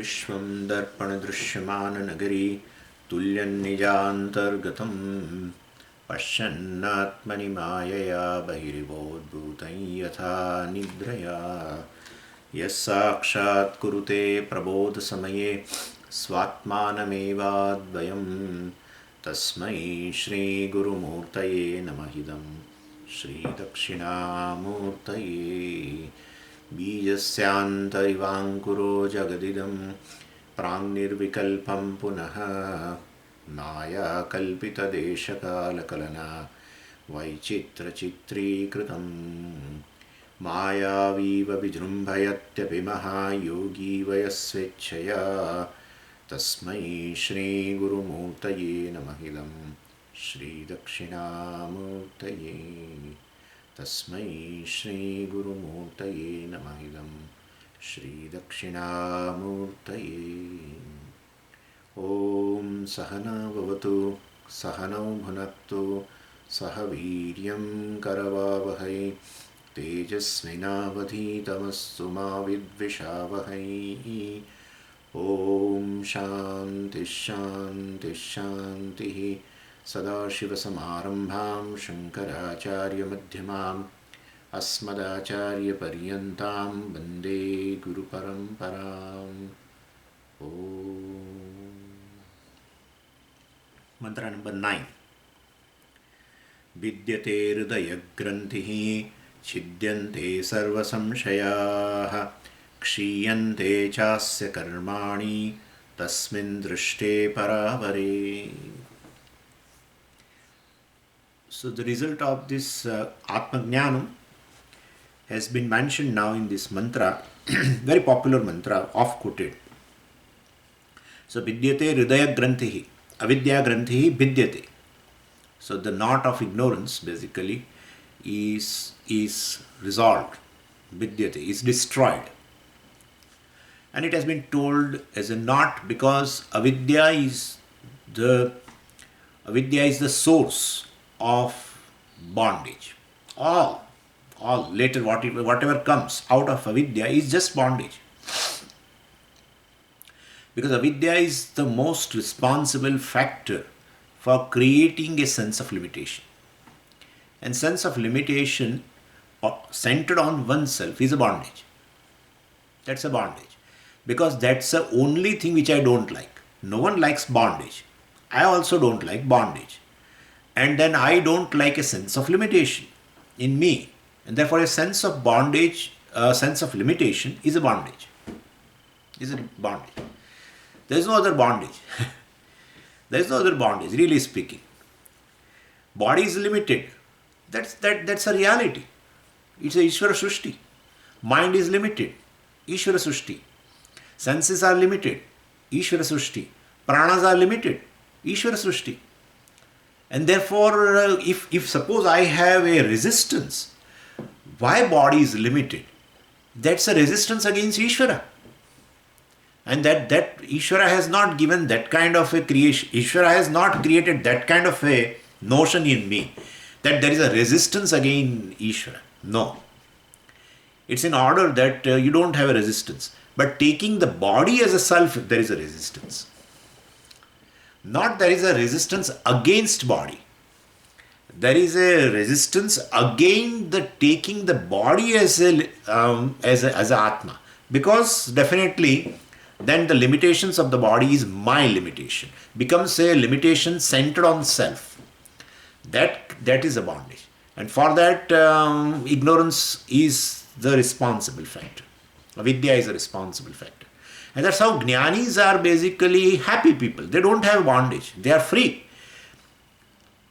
विश्वं दर्पणदृश्यमाननगरी तुल्यन्निजान्तर्गतं पश्यन्नात्मनि मायया बहिर्बोद्धूतं यथा निद्रया यः साक्षात् कुरुते प्रबोधसमये स्वात्मानमेवाद्वयं तस्मै श्रीगुरुमूर्तये नमः। श्रीदक्षिणामूर्तये बीजस्यान्तरिवाङ्कुरो जगदिदं प्राङ्निर्विकल्पं पुनः मायाकल्पितदेशकालकलना वैचित्रचित्रीकृतं मायावीव विजृम्भयत्यपि महायोगी वयस्वेच्छया तस्मै श्रीगुरुमूर्तये नमः। श्रीदक्षिणामूर्तये तस्मै श्रीगुरुमूर्तये नमः। श्रीदक्षिणामूर्तये। ॐ सहना भवतु सहनौ भुनक्तु सह वीर्यं करवावहै तेजस्विनावधीतमस्तु मा विद्विषावहै। ॐ शान्तिः शान्तिः शान्तिः। सदाशिवसमारम्भां शङ्कराचार्यमध्यमाम् अस्मदाचार्यपर्यन्तां वन्दे गुरुपरम्पराम्। मंत्र नंबर 9। विद्यते हृदयग्रन्थिः छिद्यन्ते सर्वसंशयाः क्षीयन्ते चास्य कर्माणि तस्मिन् दृष्टे परावरे। So the result of this Atmajnanam has been mentioned now in this mantra, very popular mantra, oft quoted. So vidyate hridaya granthihi, avidya granthihi vidyate. So the knot of ignorance basically is resolved, vidyate, is destroyed. And it has been told as a knot because avidya is the source of bondage. All later whatever comes out of avidya is just bondage. Because avidya is the most responsible factor for creating a sense of limitation. And sense of limitation centered on oneself is a bondage. That's a bondage. Because that's the only thing which I don't like. No one likes bondage. I also don't like bondage. And then I don't like a sense of limitation in me. And therefore a sense of bondage, a sense of limitation is a bondage. Is a bondage. There is no other bondage. There is no other bondage, really speaking. Body is limited. That's a reality. It's a Ishvara Srushti. Mind is limited. Ishvara Srushti. Senses are limited. Ishvara Srushti. Pranas are limited. Ishvara Srushti. And therefore, if suppose I have a resistance, why body is limited? That's a resistance against Ishvara. And that Ishvara has not given that kind of a creation. Ishvara has not created that kind of a notion in me that there is a resistance against Ishvara. No. It's in order that you don't have a resistance. But taking the body as a self, there is a resistance. Not there is a resistance against body. There is a resistance against the taking the body as a Atma. Because definitely then the limitations of the body is my limitation. Becomes a limitation centered on self. That is a bondage. And for that ignorance is the responsible factor. Avidya is a responsible factor. And that's how Jnanis are basically happy people. They don't have bondage. They are free.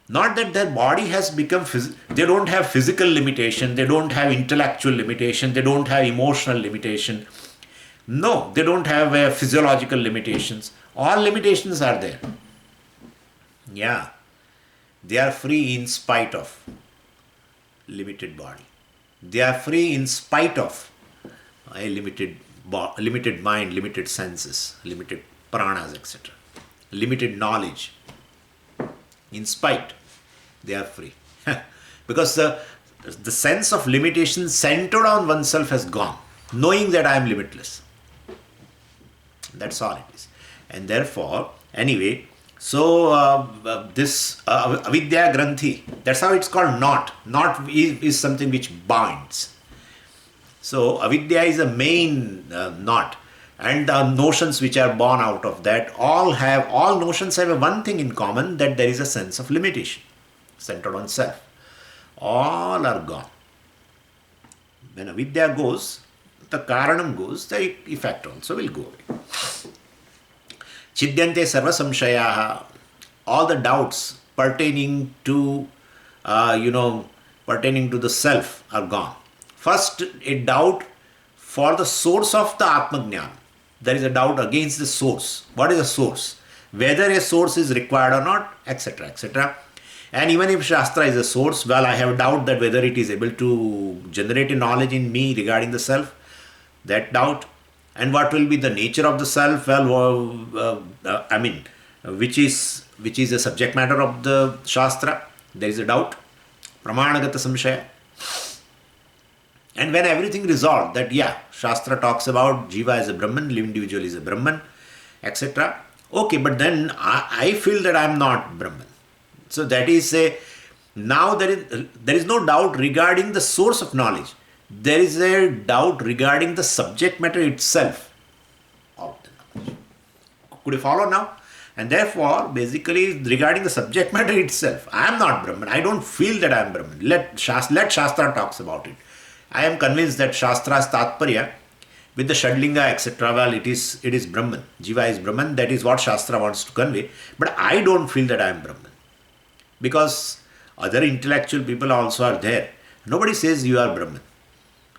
Not that their body has become, they don't have physical limitation, they don't have intellectual limitation, they don't have emotional limitation. No, they don't have physiological limitations. All limitations are there. Yeah. They are free in spite of limited body. They are free in spite of a limited mind, limited senses, limited pranas, etc. Limited knowledge. In spite, they are free. Because the sense of limitation centered on oneself has gone, knowing that I am limitless. That's all it is. And therefore, anyway, so this avidya granthi, that's how it's called knot. Knot is something which binds. So avidya is a main knot, and the notions which are born out of that all notions have a one thing in common, that there is a sense of limitation centered on self. All are gone. When avidya goes, the karanam goes, the effect also will go away. Chidyante sarva samshayaha, all the doubts pertaining to, pertaining to the self are gone. First, a doubt for the source of the Atmajnana. There is a doubt against the source. What is the source? Whether a source is required or not, etc., etc. And even if Shastra is a source, well, I have doubt that whether it is able to generate a knowledge in me regarding the self. That doubt. And what will be the nature of the self? Well, which is the subject matter of the Shastra? There is a doubt. Pramanagata samshaya. And when everything resolved, that Shastra talks about Jiva as a Brahman, living individual is a Brahman, etc. Okay, but then I feel that I am not Brahman. So that is now there is no doubt regarding the source of knowledge. There is a doubt regarding the subject matter itself of the knowledge. Could you follow now? And therefore, basically, regarding the subject matter itself, I am not Brahman. I don't feel that I am Brahman. Let Shastra talks about it. I am convinced that Shastra's Tatparya with the Shadlinga, etc., well, it is Brahman. Jiva is Brahman. That is what Shastra wants to convey. But I don't feel that I am Brahman. Because other intellectual people also are there. Nobody says you are Brahman.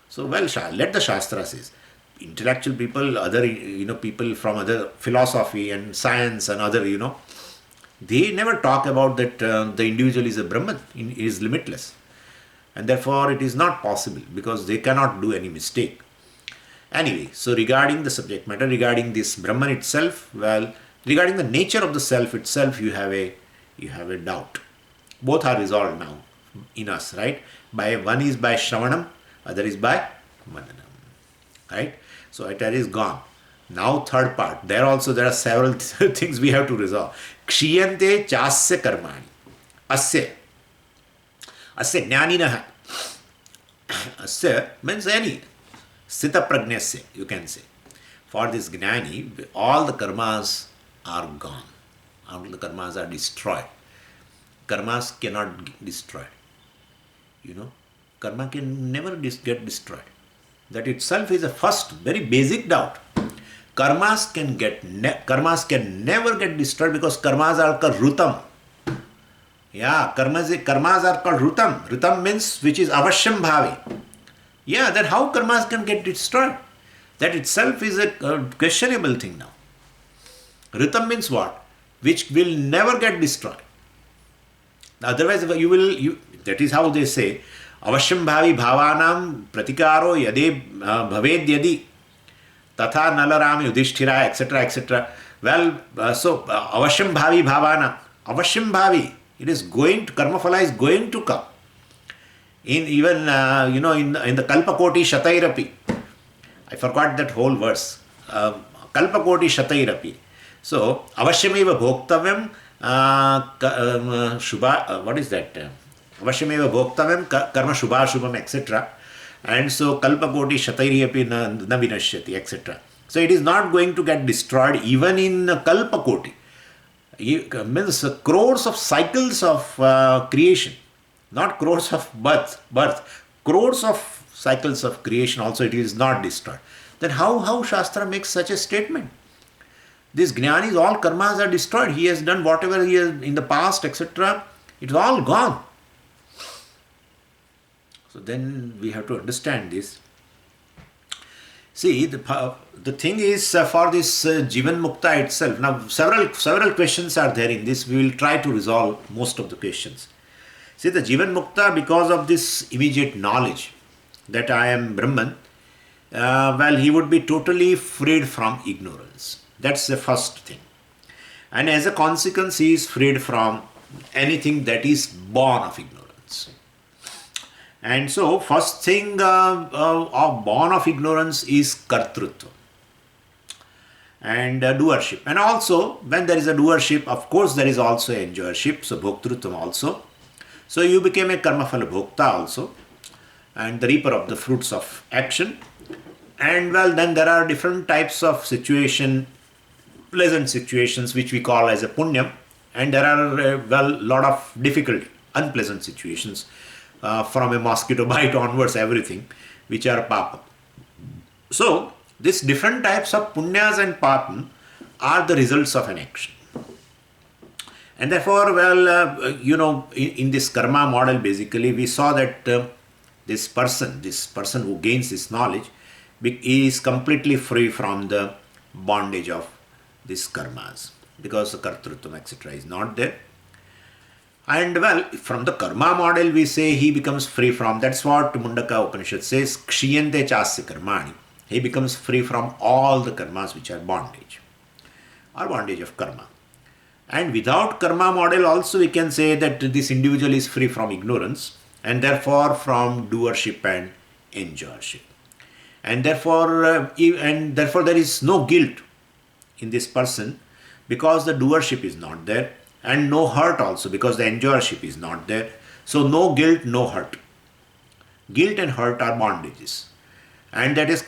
So, well, let the Shastra says. Intellectual people, other, people from other philosophy and science and other, they never talk about that the individual is a Brahman, is limitless. And therefore, it is not possible because they cannot do any mistake. Anyway, so regarding the subject matter, regarding this Brahman itself, well, regarding the nature of the self itself, you have a doubt. Both are resolved now in us, right? One is by Shravanam, other is by Mananam, right? So it is gone. Now third part. There are several things we have to resolve. Kshiyante chasya karmani. Asya jnaninaha. Asya means any. Sthita prajnasya, you can say. For this jnani, all the karmas are gone. All the karmas are destroyed. Karmas cannot get destroyed. Karma can never get destroyed. That itself is a first, very basic doubt. Karmas can never get destroyed because karmas are called rutam. Yeah, karmas are called rutam. Rutam means which is avashyam bhavi. Yeah, then how karmas can get destroyed? That itself is a questionable thing now. Rutam means what? Which will never get destroyed. Otherwise, that is how they say, avashyam bhavi bhavanam pratikaro yade bhaved yadi tatha nalaram yudhishthira, etc., etc. Well, avashyam bhavi bhavana, avashyam bhavi, it is going to, karma phala is going to come. In even, in the kalpakoti shatairapi, I forgot that whole verse, kalpakoti shatairapi. So, avashyameva bhoktavyam, shubha, what is that? Avashyameva bhoktavyam karma shubha shubham, etc. And so kalpakoti shatairi api na vinashyati, etc. So it is not going to get destroyed even in kalpakoti. It means crores of cycles of creation, not crores of birth, crores of cycles of creation also it is not destroyed. Then how Shastra makes such a statement? This Jnani's all karmas are destroyed. He has done whatever he has in the past, etc. It's all gone. So then we have to understand this. See, the thing is for this Jivan Mukta itself. Now several questions are there in this. We will try to resolve most of the questions. See, the Jivan Mukta, because of this immediate knowledge that I am Brahman, he would be totally freed from ignorance. That's the first thing. And as a consequence, he is freed from anything that is born of ignorance. And so, first thing of born of ignorance is kartrutva. and doership. And also, when there is a doership, of course, there is also enjoyership, so bhoktrutvam also. So you became a karmaphala bhokta also, and the reaper of the fruits of action. And well, then there are different types of pleasant situations, which we call as a punyam, and there are lot of difficult, unpleasant situations, from a mosquito bite onwards, everything, which are papa. So these different types of punyas and papam are the results of an action. And therefore, in this karma model, basically, we saw that this person who gains this knowledge is completely free from the bondage of these karmas, because the kartrutvam, etc. is not there. And well, from the karma model, we say he becomes free from, that's what Mundakopanisad says, kshiyante chasya karmani. He becomes free from all the karmas which are bondage, or bondage of karma. And without karma model also, we can say that this individual is free from ignorance, and therefore from doership and enjoyership. And therefore there is no guilt in this person, because the doership is not there, and no hurt also, because the enjoyership is not there. So no guilt, no hurt. Guilt and hurt are bondages, and those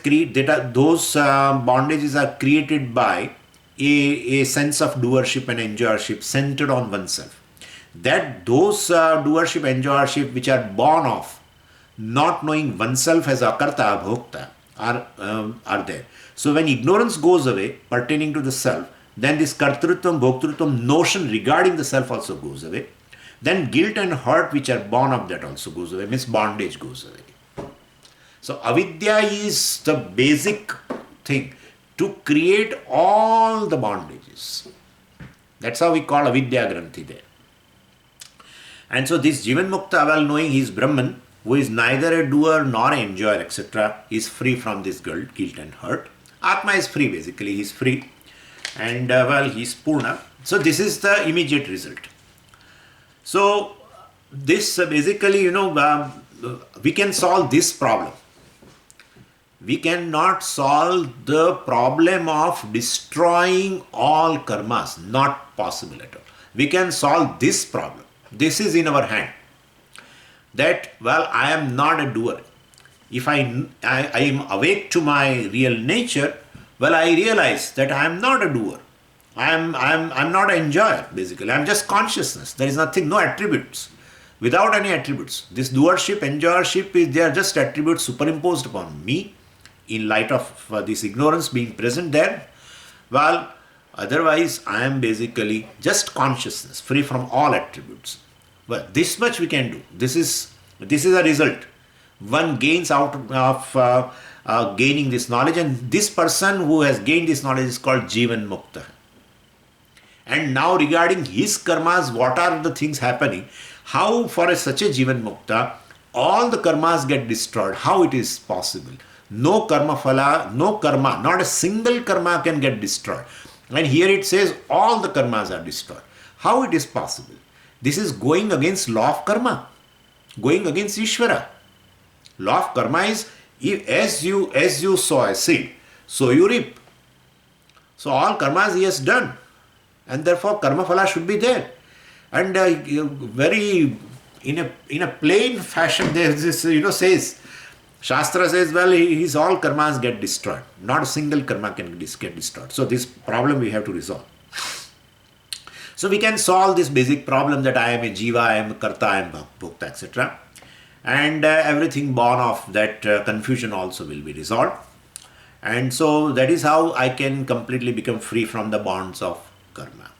bondages are created by a sense of doership and enjoyership centered on oneself. That those doership, enjoyership which are born of not knowing oneself as akarta, bhokta, are there. So when ignorance goes away pertaining to the self, then this kartrutvam, bhoktrutvam notion regarding the self also goes away. Then guilt and hurt which are born of that also goes away, means bondage goes away. So avidya is the basic thing to create all the bondages. That's how we call avidya granthi there. And so this Jivan Mukta, well knowing he is Brahman, who is neither a doer nor an enjoyer, etc., is free from this guilt and hurt. Atma is free, basically, he is free. And he is Purna. So this is the immediate result. So this basically, we can solve this problem. We cannot solve the problem of destroying all karmas. Not possible at all. We can solve this problem. This is in our hand. That, I am not a doer. If I am awake to my real nature, I realize that I am not a doer. I'm not an enjoyer, basically. I'm just consciousness. There is nothing, no attributes. Without any attributes. This doership, enjoyership, they are just attributes superimposed upon me in light of this ignorance being present there. Otherwise, I am basically just consciousness, free from all attributes. Well, this much we can do. This is a result. One gains out of gaining this knowledge, and this person who has gained this knowledge is called Jivan Mukta. And now regarding his karmas, what are the things happening? How for such a Jivan Mukta, all the karmas get destroyed. How it is possible? No karma phala, no karma, not a single karma can get destroyed. And here it says all the karmas are destroyed. How it is possible? This is going against law of karma, going against Ishvara. Law of karma is, as you sow a seed, so you reap. So all karmas he has done, and therefore karma phala should be there. And very in a plain fashion, there this says, Shastra says, his all karmas get destroyed. Not a single karma can get destroyed. So this problem we have to resolve. So we can solve this basic problem that I am a jiva, I am a karta, I am bhokta, etc. And everything born of that confusion also will be resolved. And so that is how I can completely become free from the bonds of karma.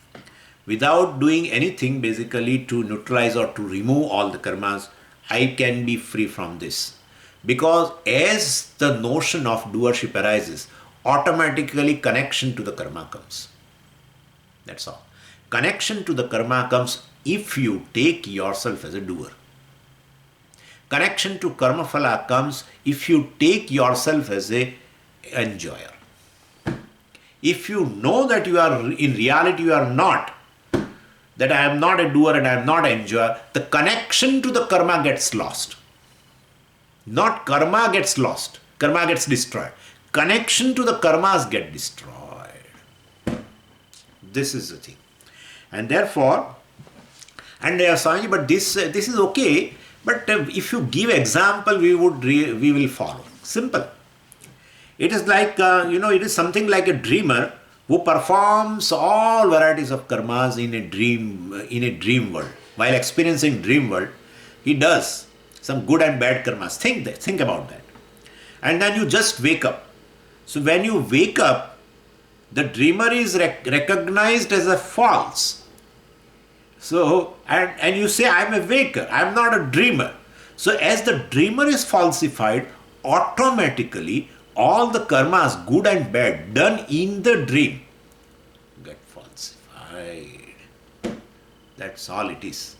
Without doing anything basically to neutralize or to remove all the karmas, I can be free from this. Because as the notion of doership arises, automatically connection to the karma comes. That's all. Connection to the karma comes if you take yourself as a doer. Connection to karma phala comes if you take yourself as a enjoyer. If you know that you are, in reality you are not, that I am not a doer and I am not an enjoyer, the connection to the karma gets lost. Not karma gets lost, karma gets destroyed. Connection to the karmas get destroyed. This is the thing. And therefore, and Swamiji, but this is okay. But if you give example, we will follow. Simple. It is like it is something like a dreamer who performs all varieties of karmas in a dream world. While experiencing dream world, he does some good and bad karmas. Think about that. And then you just wake up. So when you wake up, the dreamer is recognized as a false. So, and you say, I am a waker, I am not a dreamer. So as the dreamer is falsified, automatically all the karmas, good and bad, done in the dream, get falsified. That's all it is.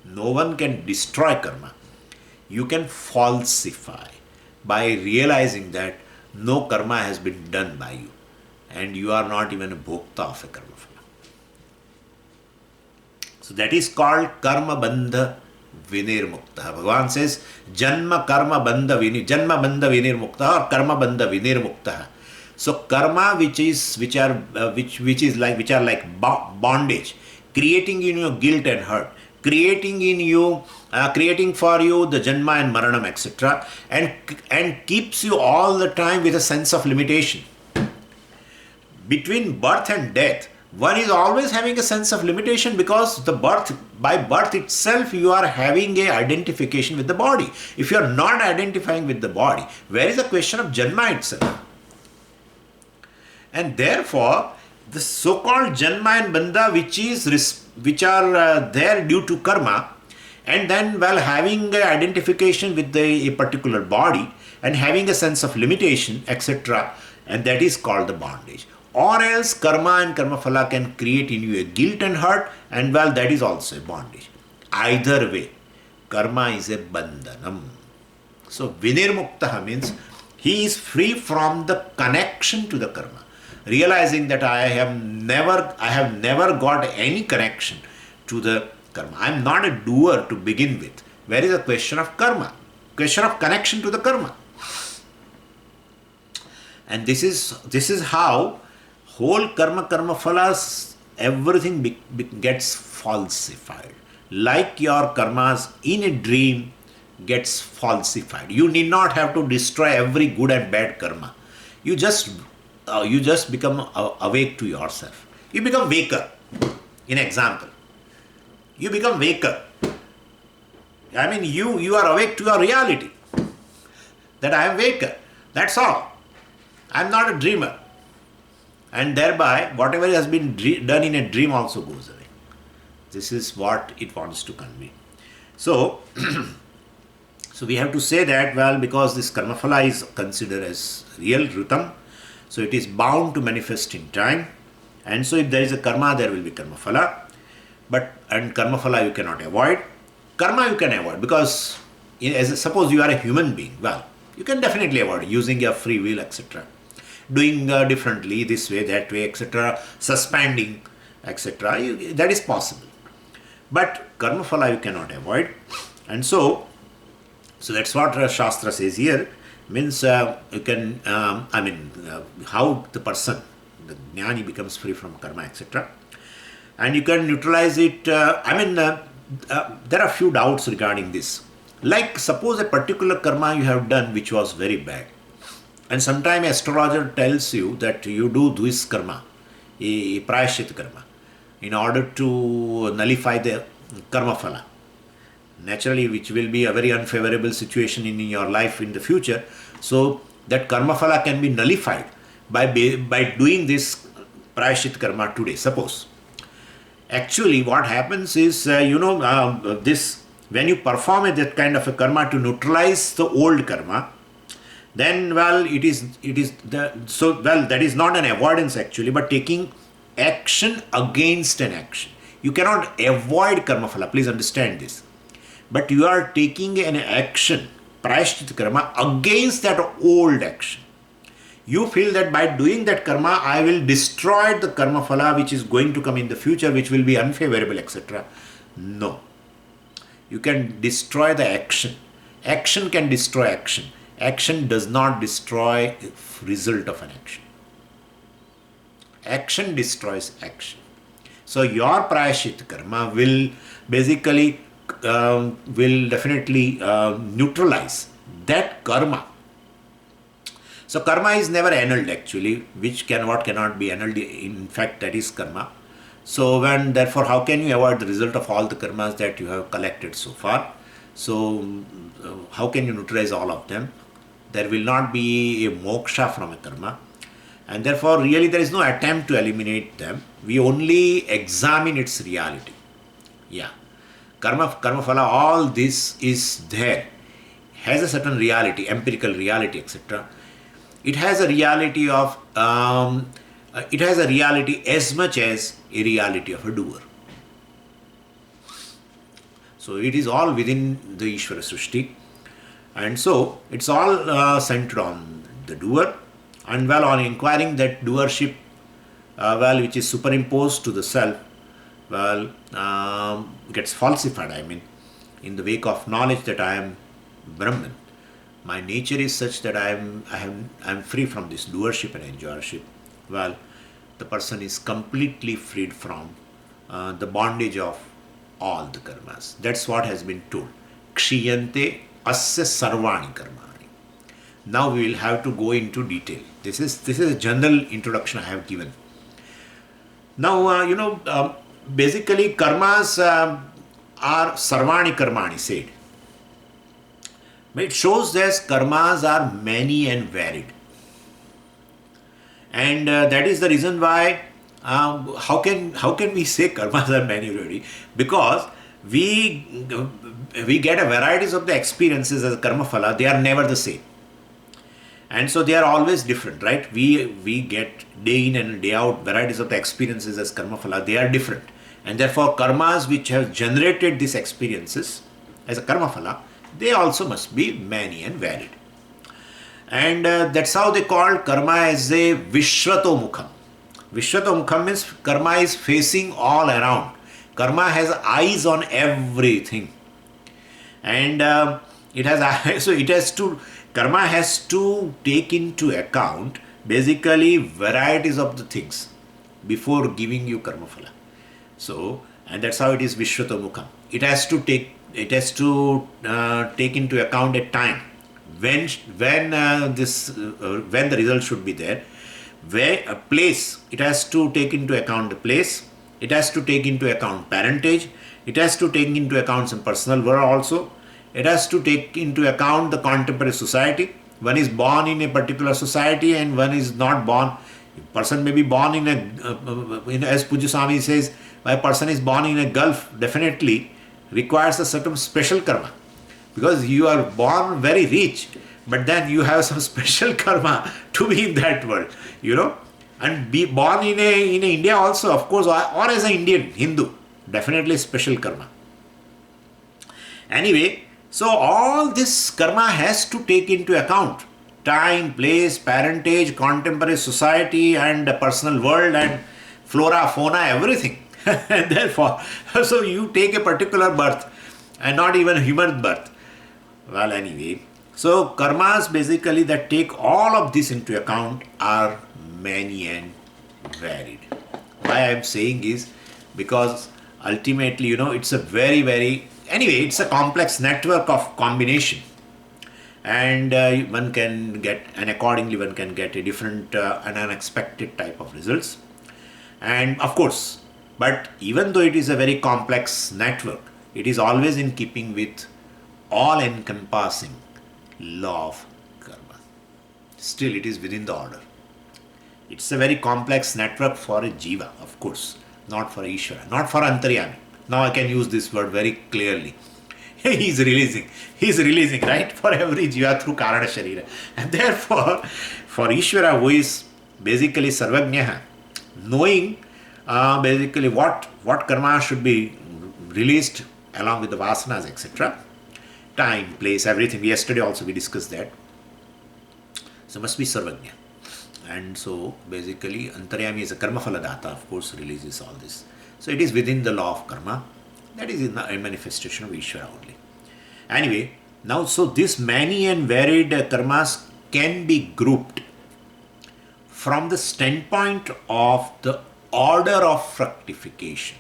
No one can destroy karma. You can falsify by realizing that no karma has been done by you and you are not even a bhokta of a karma phala. So that is called karma bandha vinirmukta. Bhagavan says janma karma bandha vinirmukta or karma bandha vinirmukta. So karma which are like bondage, creating in you guilt and hurt, creating for you the janma and maranam, etc., and keeps you all the time with a sense of limitation. Between birth and death, one is always having a sense of limitation because by birth itself you are having a identification with the body. If you are not identifying with the body, where is the question of janma itself? And therefore, the so-called janma and bandha which are there due to karma, and then while having an identification with a particular body and having a sense of limitation, etc., and that is called the bondage. Or else karma and karma phala can create in you a guilt and hurt, and well, that is also a bondage. Either way, karma is a bandhanam. So vinirmuktaha means he is free from the connection to the karma, realizing that I have never got any connection to the karma. I am not a doer to begin with. Where is the question of karma? Question of connection to the karma. And this is how whole karma phalas, everything gets falsified. Like your karmas in a dream gets falsified. You need not have to destroy every good and bad karma. You just become awake to yourself. You become waker. In example, you become waker. I mean, you are awake to your reality. That I am waker. That's all. I am not a dreamer. And thereby, whatever has been done in a dream also goes away. This is what it wants to convey. So, so we have to say that, well, because this karma phala is considered as real, ritam, so it is bound to manifest in time. And so if there is a karma, there will be karma phala. And karma phala you cannot avoid. Karma you can avoid because, suppose you are a human being, well, you can definitely avoid using your free will, etc. Doing differently, this way, that way, etc., suspending, etc., that is possible. But karma phala you cannot avoid. And so that's what Shastra says here, means you can, how the person, the jnani becomes free from karma, etc. And you can neutralize it. There are few doubts regarding this. Like, suppose a particular karma you have done which was very bad. And sometimes astrologer tells you that you do this karma, a prayashit karma, in order to nullify the karma phala. Naturally, which will be a very unfavorable situation in your life in the future. So that karma phala can be nullified by doing this prayashit karma today, suppose. Actually, what happens is, this when you perform that kind of a karma to neutralize the old karma, then, well, that is not an avoidance actually, but taking action against an action. You cannot avoid karma phala, please understand this. But you are taking an action, prayashchit karma, against that old action. You feel that by doing that karma, I will destroy the karma phala which is going to come in the future, which will be unfavorable, etc. No. You can destroy the action. Action can destroy action. Action does not destroy the result of an action. Action destroys action. So your prayashit karma will basically will definitely neutralize that karma. So karma is never annulled actually, which can what cannot be annulled. In fact, that is karma. So when therefore, how can you avoid the result of all the karmas that you have collected so far? So how can you neutralize all of them? There will not be a moksha from a karma, and therefore really there is no attempt to eliminate them. We only examine its reality. Yeah, karma phala, all this is there, has a certain reality, empirical reality, etc. It has a reality of it has a reality as much as a reality of a doer. So it is all within the Ishvara Srishti, and so it's all centered on the doer. And well, on inquiring that doership, which is superimposed to the self, gets falsified. I mean, in the wake of knowledge that I am Brahman, my nature is such that I am free from this doership and enjoyership. Well, the person is completely freed from the bondage of all the karmas. That's what has been told. Kshiyante asya sarvani karmani. Now we will have to go into detail. This is a general introduction I have given. Now, basically karmas are sarvani karmani said. But it shows that karmas are many and varied. And that is the reason why how can we say karmas are many and varied? Because we get a varieties of the experiences as karma phala. They are never the same. And so they are always different, right? We get day in and day out varieties of the experiences as karma phala. They are different. And therefore karmas which have generated these experiences as a karma phala, they also must be many and varied. And that's how they called karma as a Vishwato Mukham. Vishwato Mukham means karma is facing all around. Karma has eyes on everything. And karma has to take into account basically varieties of the things before giving you karma phala. So, and that's how it is Vishwato Mukham. It has to take into account a time when the result should be there, where a place, it has to take into account the place, it has to take into account parentage, it has to take into account some personal world also, it has to take into account the contemporary society. One is born in a particular society and one is not born. A person may be born in as Pujya Swami says, a person is born in a Gulf, definitely requires a certain special karma, because you are born very rich, but then you have some special karma to be in that world, and be born in India also, of course, or as an Indian Hindu, definitely special karma. Anyway, so all this karma has to take into account time, place, parentage, contemporary society, and personal world, and flora, fauna, everything. And therefore, so you take a particular birth and not even a human birth. Well, anyway, so karmas basically that take all of this into account are many and varied. Why I am saying is because ultimately, it's a very, very, anyway, it's a complex network of combination. And one can get, and accordingly one can get a different and unexpected type of results. And of course, but even though it is a very complex network, it is always in keeping with all-encompassing law of karma. Still, it is within the order. It's a very complex network for a jiva, of course, not for Ishvara, not for Antaryami. Now I can use this word very clearly. He's releasing, right, for every jiva through Karana Sharira. And therefore, for Ishvara, who is basically Sarvajnaha, knowing basically what karma should be released along with the vasanas, etc. Time, place, everything. Yesterday also we discussed that. So must be Sarvajna. And so basically Antaryami is a karma phaladata, of course, releases all this. So it is within the law of karma. That is in a manifestation of Ishvara only. Anyway, now so this many and varied karmas can be grouped from the standpoint of the order of fructification.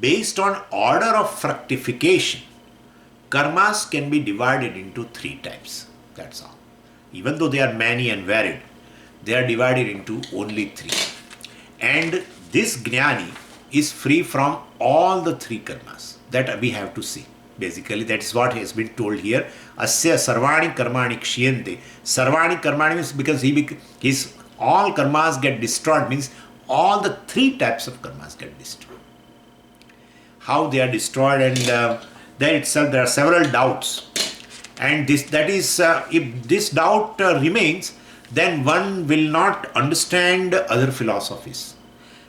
Based on order of fructification, karmas can be divided into three types. That's all. Even though they are many and varied, they are divided into only three. And this jnani is free from all the three karmas that we have to see. Basically, that is what has been told here. Asya sarvani karmani kshiyante. Sarvani karmani means because his all karmas get destroyed, means all the three types of karmas get destroyed. How they are destroyed, and there itself there are several doubts. And if this doubt remains, then one will not understand other philosophies.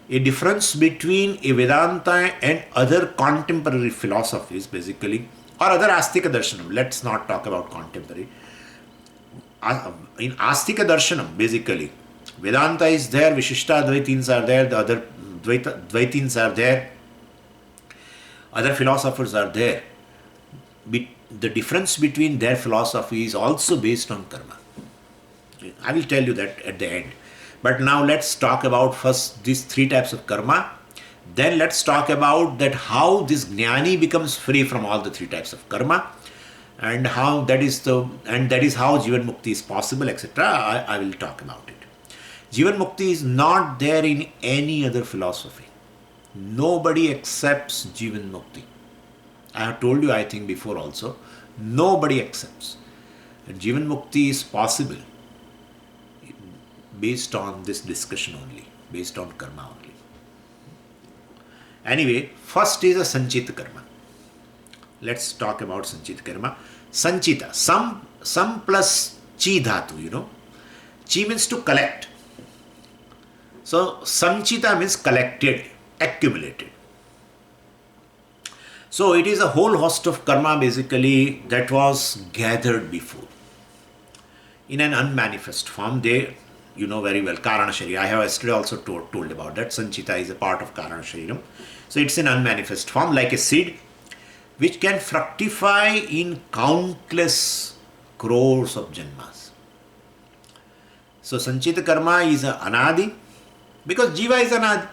A difference between a Vedanta and other contemporary philosophies, basically, or other Astika Darshanam. Let's not talk about contemporary. In Astika Darshanam, basically, Vedanta is there, Vishishta Dvaitins are there, the other Dvaitins are there, other philosophers are there. The difference between their philosophy is also based on karma. I will tell you that at the end. But now let's talk about first these three types of karma. Then let's talk about that how this jnani becomes free from all the three types of karma, and how that is how Jivan Mukti is possible, etc. I will talk about it. Jivan Mukti is not there in any other philosophy. Nobody accepts Jivan Mukti. I have told you, I think, before also. Nobody accepts. And Jivan Mukti is possible based on this discussion only, based on karma only. Anyway, first is a Sanchita karma. Let's talk about Sanchita karma. Sanchita, some plus chi dhatu, Chi means to collect. So, Sanchita means collected, accumulated. So, it is a whole host of karma basically that was gathered before in an unmanifest form. They, very well, Karana Sharira. I have yesterday also told about that. Sanchita is a part of Karana Shariram. So, it's an unmanifest form like a seed which can fructify in countless crores of janmas. So, Sanchita karma is a anadi because Jiva is anadi.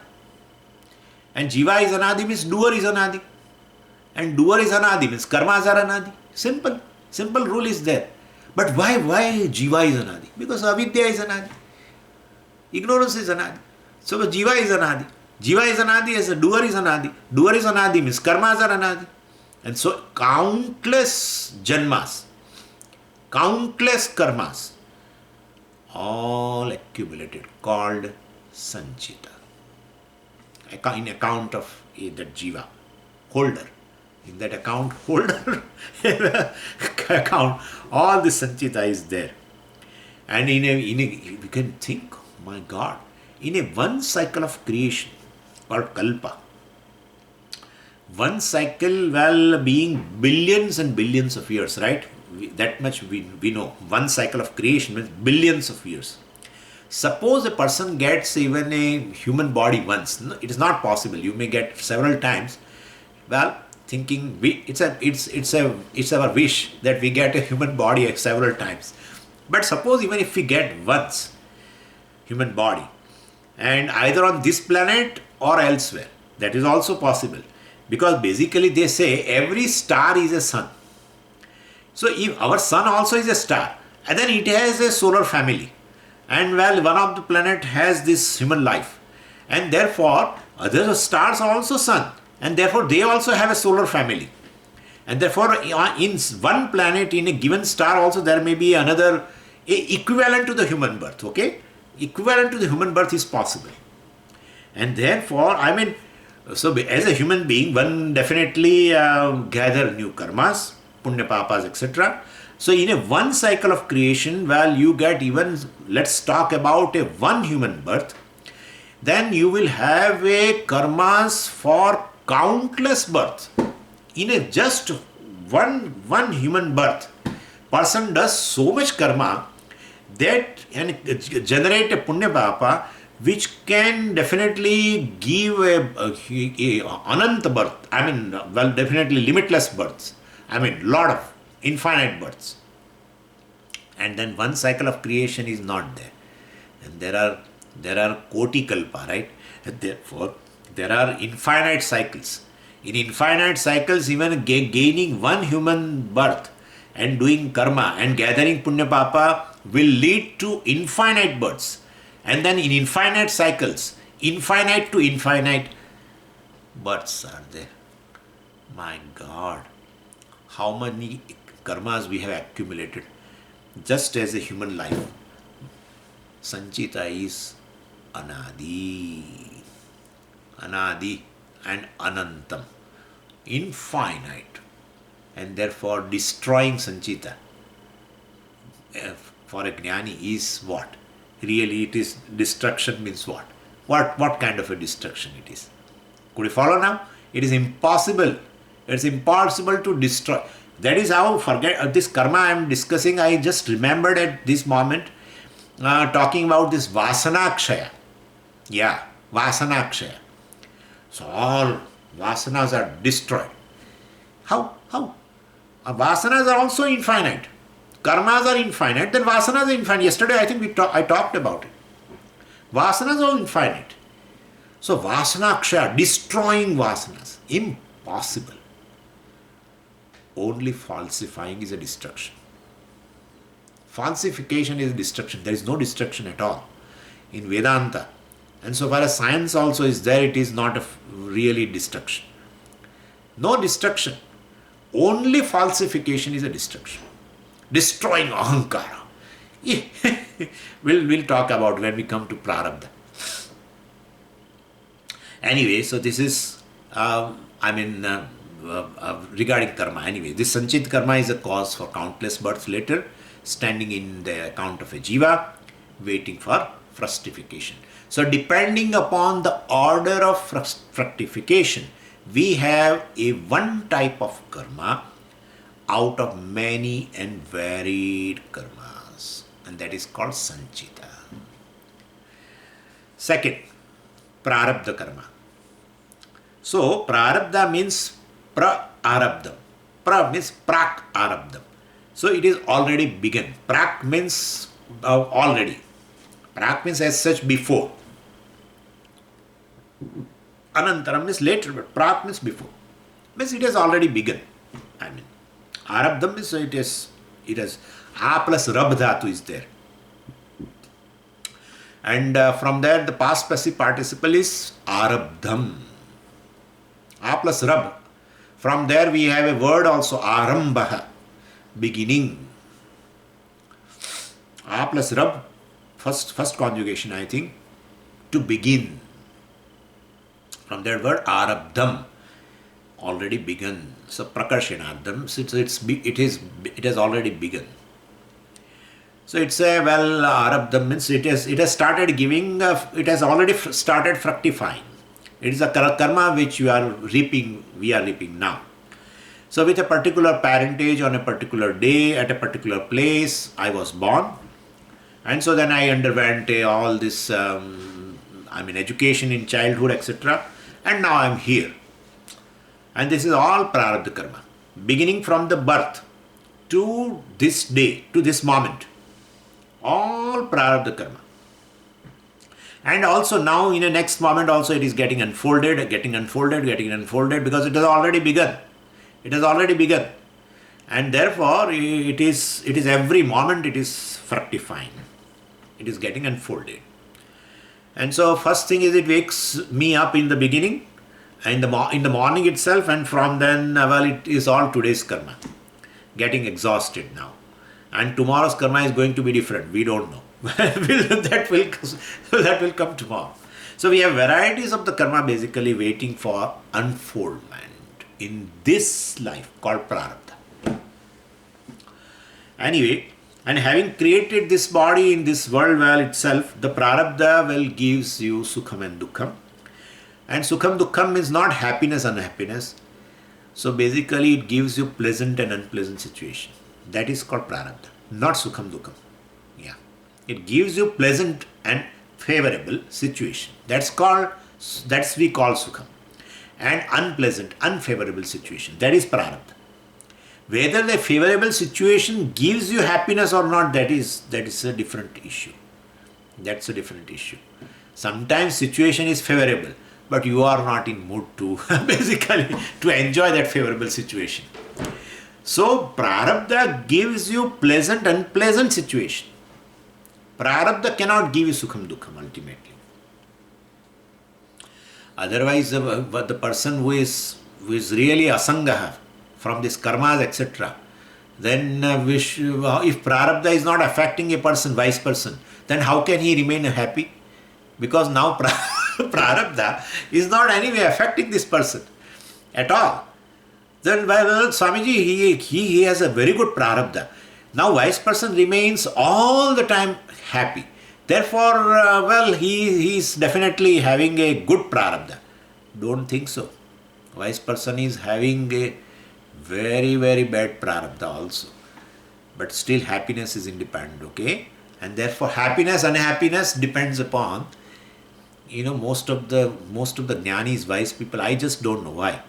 And Jiva is anadi means doer is anadi. And doer is anadi means karmas are anadi. Simple rule is there. But why Jiva is anadi? Because avidya is anadi. Ignorance is anadi. So Jiva is anadi. Jiva is anadi as a doer is anadi. Doer is anadi means karmas are anadi. And so countless janmas, countless karmas, all accumulated, called Sanchita. In account of that Jiva, holder. In that account holder, account, all the Sanchita is there. And we can think, my God, in a one cycle of creation called Kalpa, one cycle, being billions and billions of years, right? That much we know. One cycle of creation means billions of years. Suppose a person gets even a human body once. No, it is not possible. You may get several times. Thinking it's our wish that we get a human body several times. But suppose even if we get once human body, and either on this planet or elsewhere, that is also possible. Because basically they say every star is a sun. So if our sun also is a star, and then it has a solar family, and one of the planet has this human life, and therefore other stars are also sun, and therefore they also have a solar family, and therefore in one planet, in a given star also, there may be another equivalent to the human birth. Okay, equivalent to the human birth is possible. And therefore, so as a human being, one definitely gather new karmas, punya papas, etc. So in a one cycle of creation, you get even, let's talk about a one human birth, then you will have a karmas for countless births. In a just one human birth, person does so much karma that and generate a punya papa which can definitely give a ananta birth. Definitely limitless births. Lot of infinite births. And then one cycle of creation is not there. And there are There are koti kalpa, right? Therefore, there are infinite cycles. In infinite cycles, even gaining one human birth and doing karma and gathering punya papa will lead to infinite births. And then in infinite cycles, infinite to infinite births are there. My God, how many karmas we have accumulated just as a human life. Sanchita is anadi, anadi and anantam, infinite, and therefore destroying sanchita for a jnani is what? Really, it is destruction means what? What kind of a destruction it is? Could you follow now? It is impossible. It's impossible to destroy. That is how, forget this karma I am discussing. I just remembered at this moment talking about this vasanakshaya. Yeah, vasanakshaya. So all vasanas are destroyed. How? Vasanas are also infinite. Karmas are infinite, then vasanas are infinite. Yesterday I think I talked about it. Vasanas are infinite. So vasanakshaya, destroying vasanas, impossible. Only falsifying is a destruction. Falsification is destruction. There is no destruction at all in Vedanta. And so far as science also is there, it is not a really destruction. No destruction. Only falsification is a destruction. Destroying ahankara. We'll talk about when we come to prarabdha. Anyway, so this is, regarding karma. Anyway, this sanchit karma is a cause for countless births later, standing in the account of a jiva, waiting for fructification. So depending upon the order of fructification, we have a one type of karma out of many and varied karmas, and that is called sanchita. Second, prarabdha karma. So prarabdha means pra-arabdham. Pra means prak-arabdham. So it is already begun. Prak means already. Prak means as such before. Anantaram means later, but prak means before. Means it has already begun. Arabdham means it has a plus rab dhatu is there. And from there the past passive participle is arabdham. A plus rab. From there we have a word also, arambha, beginning. A plus rab, first conjugation I think, to begin. From that word arabdham, already begun. So prakarshanadham, it has already begun. So it's a arabdham means it has started giving, it has already started fructifying. It is a karma which we are reaping now. So with a particular parentage on a particular day at a particular place, I was born. And so then I underwent all this, education in childhood, etc. And now I am here. And this is all prarabdha karma. Beginning from the birth to this day, to this moment. All prarabdha karma. And also now in the next moment also it is getting unfolded because it has already begun. It has already begun. And therefore it is every moment it is fructifying. It is getting unfolded. And so first thing is it wakes me up in the beginning, in the morning itself, and from then, it is all today's karma. Getting exhausted now. And tomorrow's karma is going to be different. We don't know. that will come tomorrow. So we have varieties of the karma basically waiting for unfoldment in this life called prarabdha. Anyway, and having created this body in this world itself, the prarabdha gives you sukham and dukkham. And sukham dukkham means not happiness, unhappiness. So basically it gives you pleasant and unpleasant situation. That is called prarabdha, not sukham dukkham. Yeah. It gives you pleasant and favorable situation. That's we call sukham. And unpleasant, unfavorable situation. That is prarabdha. Whether the favorable situation gives you happiness or not, that is a different issue. That's a different issue. Sometimes situation is favorable, but you are not in mood to basically to enjoy that favorable situation. So prarabdha gives you pleasant, unpleasant situation. Prarabdha cannot give you sukham dukham ultimately. Otherwise, the person who is really asangaha from this karmas, etc., then if prarabdha is not affecting a person, vice person, then how can he remain happy? Because now prarabdha is not anyway affecting this person at all. Then, well, Swamiji, he has a very good prarabdha. Now, vice person remains all the time happy. Therefore, he is definitely having a good prarabdha. Don't think so. Vice person is having a very, very bad prarabdha also. But still happiness is independent, okay? And therefore happiness, unhappiness depends upon, most of the jnanis, wise people. I just don't know why.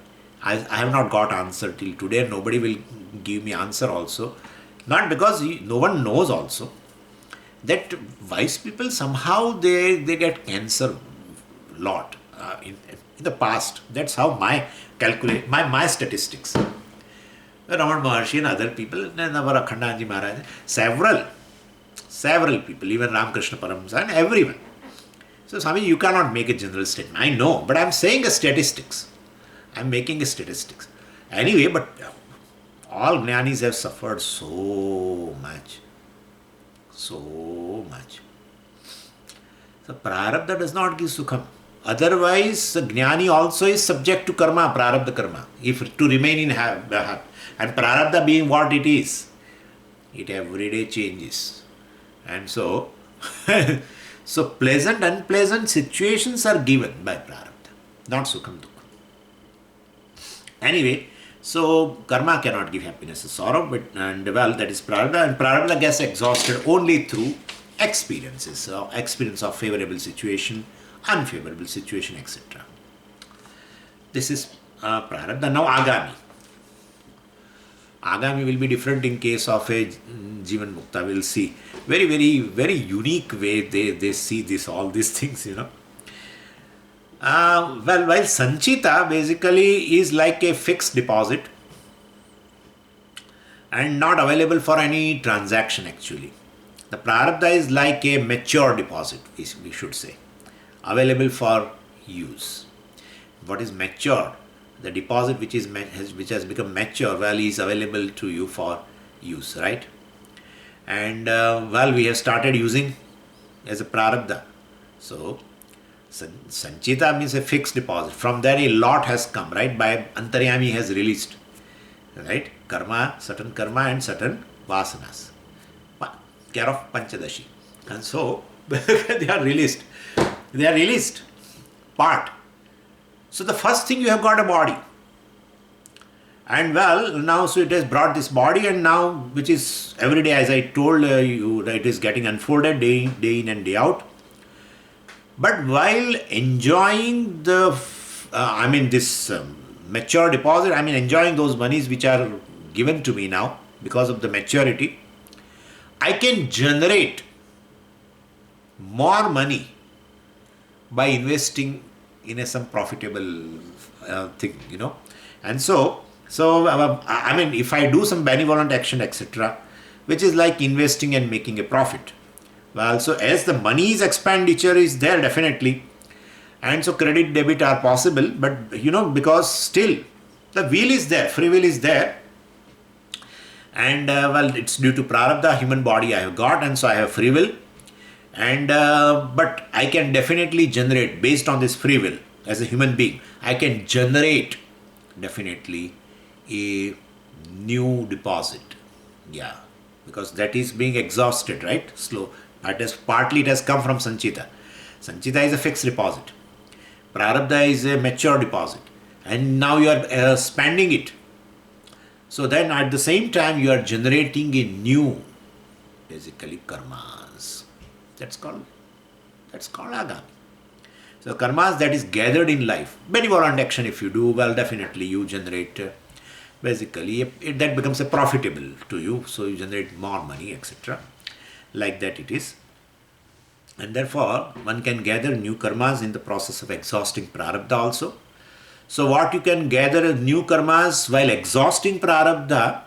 I have not got answer till today. Nobody will give me answer also. Not because no one knows also. That wise people somehow they get cancer lot in the past. That's how my my statistics. Raman Maharshi and other people, and our Akhandanji Maharaj, several people, even Ramakrishna Paramhansa and everyone. So Swami, you cannot make a general statement. I know, but I am saying a statistics. I am making a statistics. Anyway, but all jnanis have suffered so much. So much. So prarabdha does not give sukham. Otherwise, jnani also is subject to karma, prarabdha karma. If to remain in and prarabdha being what it is, it every day changes. And so, so pleasant, unpleasant situations are given by prarabdha, not sukham dukkha. Anyway, so karma cannot give happiness or sorrow, but that is prarabdha, and prarabdha gets exhausted only through experiences, so experience of favorable situation, unfavorable situation, etc. This is prarabdha. Now agami. Agami will be different in case of a Jivan Mukta. We'll see. Very, very, very unique way they see all these things, while Sanchita basically is like a fixed deposit and not available for any transaction actually. The prarabdha is like a mature deposit, we should say, available for use. What is mature? The deposit which has become mature, is available to you for use, right? And we have started using as a prarabdha. So Sanchita means a fixed deposit. From there a lot has come, right? By Antaryami has released, right? Karma, certain karma and certain vasanas. Care of Panchadashi. And so they are released. They are released. Part. So the first thing, you have got a body. And now so it has brought this body, and now which is every day, as I told you, it is getting unfolded day in and day out. But while enjoying this mature deposit, enjoying those monies which are given to me now because of the maturity, I can generate more money by investing in some profitable thing, And so if I do some benevolent action, etc., which is like investing and making a profit. So as the money's expenditure is there definitely, and so credit, debit are possible, but because still the will is there, free will is there, and it's due to prarabdha, human body I have got, and so I have free will, and but I can definitely generate based on this free will as a human being. I can generate definitely a new deposit, because that is being exhausted, right? Slow. Partly it has come from Sanchita. Sanchita is a fixed deposit. Prarabdha is a mature deposit. And now you are spending it. So then at the same time you are generating a new, basically, karmas. That's called agami. So karmas that is gathered in life. Benevolent action if you do, definitely you generate, basically, that becomes a profitable to you. So you generate more money, etc. Like that it is. And therefore, one can gather new karmas in the process of exhausting prarabdha also. So what you can gather as new karmas while exhausting prarabdha,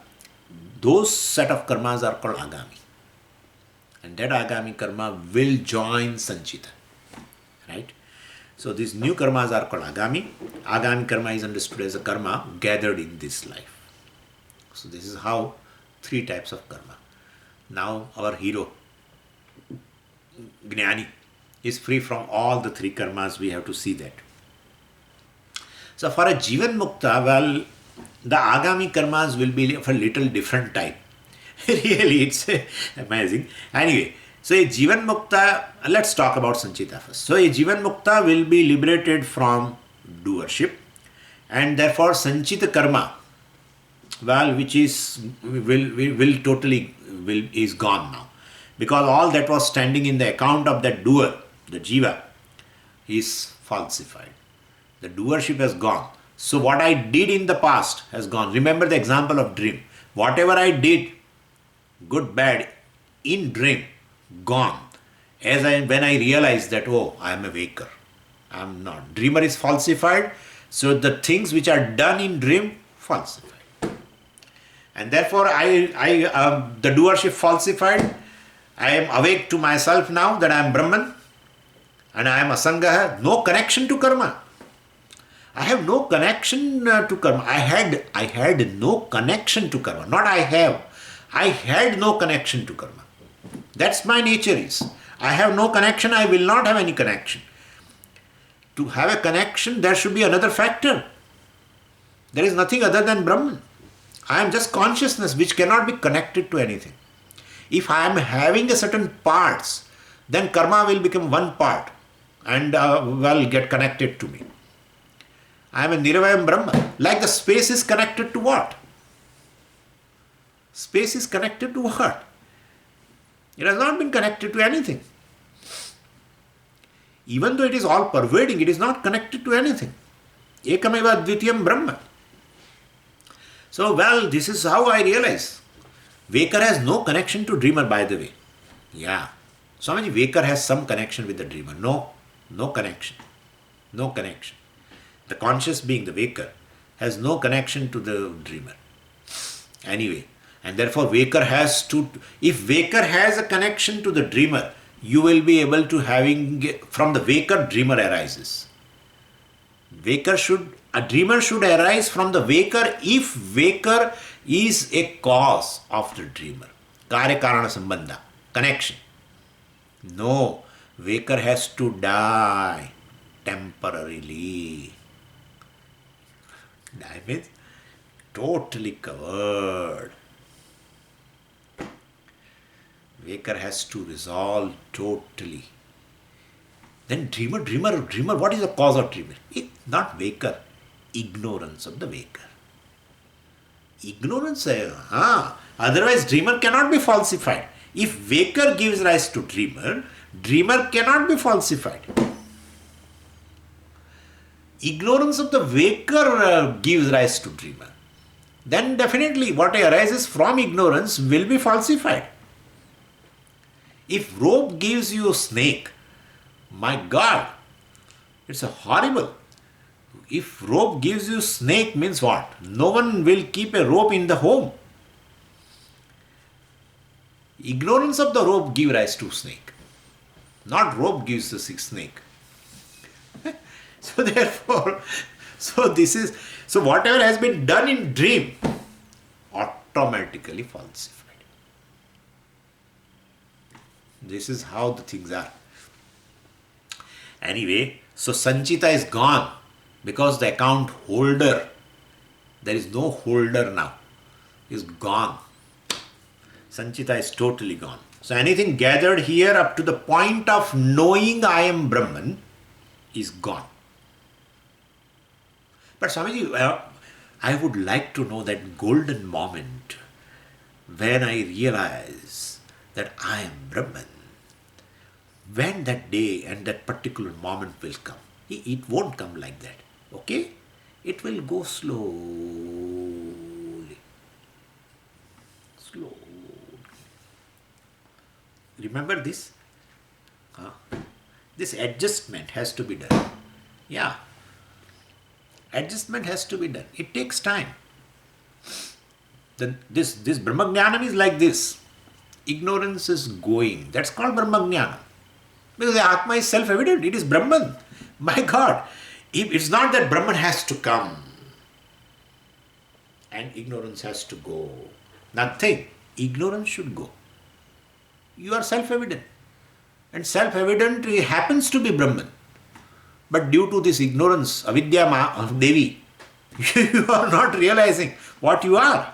those set of karmas are called agami. And that agami karma will join sanchita. Right? So these new karmas are called agami. Agami karma is understood as a karma gathered in this life. So this is how three types of karma. Now our hero, Gnani, is free from all the three karmas. We have to see that. So for a Jivan Mukta, well, the Agami karmas will be of a little different type. Really, it's amazing. Anyway, so a Jivan Mukta, let's talk about Sanchita first. So a Jivan Mukta will be liberated from doership, and therefore Sanchita karma, well, which is will totally is gone now, because all that was standing in the account of that doer, the jiva, is falsified. The doership has gone. So what I did in the past has gone. Remember the example of dream. Whatever I did, good, bad, in dream, gone. When I realized that, oh, I am a waker. I am not. Dreamer is falsified. So the things which are done in dream, falsified. And therefore, the doership falsified. I am awake to myself now that I am Brahman. And I am Asangaha. No connection to karma. I have no connection to karma. I had no connection to karma. Not I have. I had no connection to karma. That's my nature is. I have no connection. I will not have any connection. To have a connection, there should be another factor. There is nothing other than Brahman. I am just consciousness which cannot be connected to anything. If I am having a certain parts, then karma will become one part and get connected to me. I am a Nirvayam Brahma. Like the space is connected to what? Space is connected to what? It has not been connected to anything. Even though it is all pervading, it is not connected to anything. Ekameva Dvitiyam Brahma. So, well, this is how I realize. Waker has no connection to dreamer, by the way. Yeah. Swamiji, waker has some connection with the dreamer. No connection. No connection. The conscious being, the waker, has no connection to the dreamer. Anyway, and therefore waker has to, if waker has a connection to the dreamer, you will be able to from the waker, dreamer arises. A dreamer should arise from the waker if waker is a cause of the dreamer. Karya Karana Sambandha, connection. No, waker has to die temporarily. Die means totally covered. Waker has to resolve totally. Then dreamer, what is the cause of dreamer? It's not waker, ignorance of the waker. Ignorance, otherwise dreamer cannot be falsified. If waker gives rise to dreamer, dreamer cannot be falsified. Ignorance of the waker gives rise to dreamer. Then definitely what arises from ignorance will be falsified. If rope gives you a snake, my God, it's horrible. If rope gives you snake means what? No one will keep a rope in the home. Ignorance of the rope gives rise to snake. Not rope gives the snake. So therefore, so whatever has been done in dream, automatically falsified. This is how the things are. Anyway, so Sanchita is gone because the account holder, there is no holder now, is gone. Sanchita is totally gone. So anything gathered here up to the point of knowing I am Brahman is gone. But Swamiji, I would like to know that golden moment when I realize that I am Brahman. When that day and that particular moment will come. It won't come like that. Okay? It will go slowly. Slowly. Remember this? Huh? This adjustment has to be done. Yeah. Adjustment has to be done. It takes time. This Brahmajnanam is like this. Ignorance is going. That's called Brahmajnanam. Because the Atma is self-evident. It is Brahman. My God. It's not that Brahman has to come and ignorance has to go. Nothing. Ignorance should go. You are self-evident. And self-evident happens to be Brahman. But due to this ignorance, avidya Devi, you are not realizing what you are.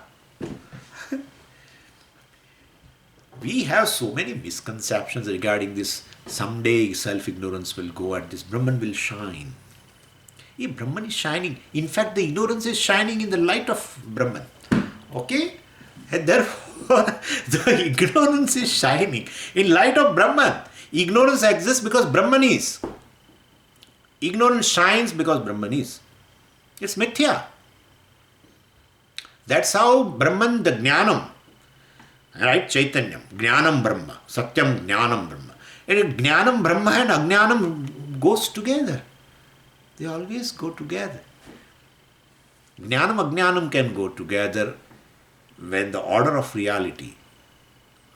We have so many misconceptions regarding this. Someday self-ignorance will go and this Brahman will shine. If Brahman is shining, in fact the ignorance is shining in the light of Brahman. Okay? And therefore the ignorance is shining in light of Brahman. Ignorance exists because Brahman is. Ignorance shines because Brahman is. It's mithya. That's how Brahman, the Jnanam, right? Chaitanyam, Jnanam Brahma, Satyam Jnanam Brahma. And Jnanam Brahma and Ajnanam goes together. They always go together. Jnanam Ajnanam can go together when the order of reality